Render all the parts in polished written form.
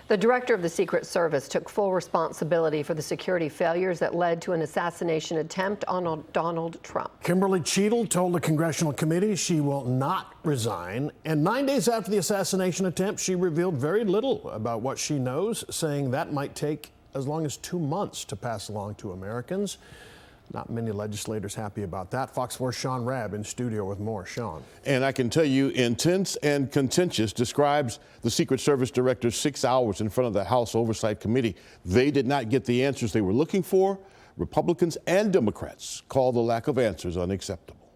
The director of the Secret Service took full responsibility for the security failures that led to an assassination attempt on Donald Trump. Kimberly Cheatle told the congressional committee she will not resign. And 9 days after the assassination attempt, she revealed very little about what she knows, saying that might take as long as 2 months to pass along to Americans. Not many legislators happy about that. Fox 4's Sean Rabb in studio with more. Sean. And I can tell you, intense and contentious describes the Secret Service director's 6 hours in front of the House Oversight Committee. They did not get the answers they were looking for. Republicans and Democrats call the lack of answers unacceptable.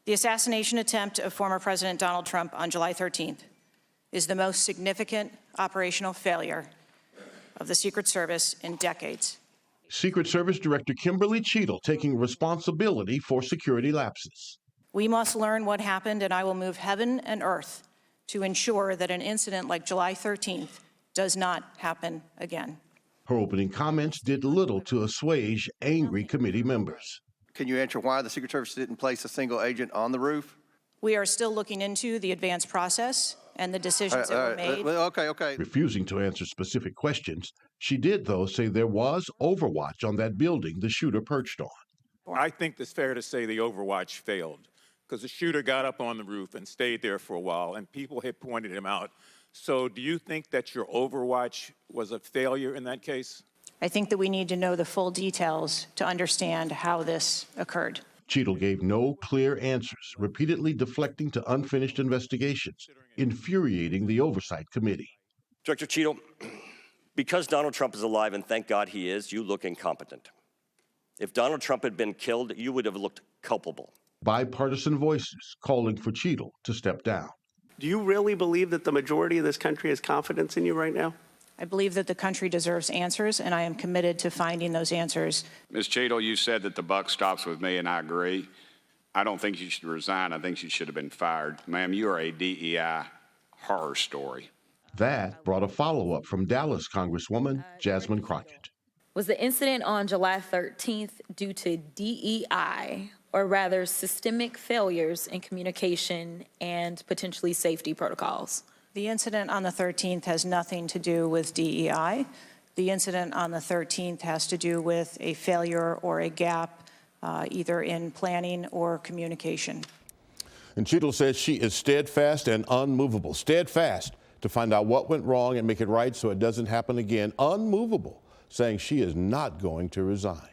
The assassination attempt of former President Donald Trump on July 13th is the most significant operational failure of the Secret Service in decades. Secret Service Director Kimberly Cheatle taking responsibility for security lapses. We must learn what happened, and I will move heaven and earth to ensure that an incident like July 13th does not happen again. Her opening comments did little to assuage angry committee members. Can you answer why the Secret Service didn't place a single agent on the roof? We are still looking into the advanced process and the decisions that were made. Okay. Refusing to answer specific questions, she did, though, say there was overwatch on that building the shooter perched on. I think it's fair to say the overwatch failed because the shooter got up on the roof and stayed there for a while, and people had pointed him out. So do you think that your overwatch was a failure in that case? I think that we need to know the full details to understand how this occurred. Cheatle gave no clear answers, repeatedly deflecting to unfinished investigations, infuriating the Oversight Committee. Director Cheatle, because Donald Trump is alive, and thank God he is, you look incompetent. If Donald Trump had been killed, you would have looked culpable. Bipartisan voices calling for Cheatle to step down. Do you really believe that the majority of this country has confidence in you right now? I believe that the country deserves answers, and I am committed to finding those answers. Ms. Cheatle, you said that the buck stops with me, and I agree. I don't think you should resign. I think you should have been fired. Ma'am, you are a DEI horror story. That brought a follow-up from Dallas Congresswoman Jasmine Crockett. Was the incident on July 13th due to DEI, or rather systemic failures in communication and potentially safety protocols? The incident on the 13th has nothing to do with DEI. The incident on the 13th has to do with a failure or a gap, either in planning or communication. And Cheatle says she is steadfast and unmovable. Steadfast to find out what went wrong and make it right so it doesn't happen again. Unmovable, saying she is not going to resign.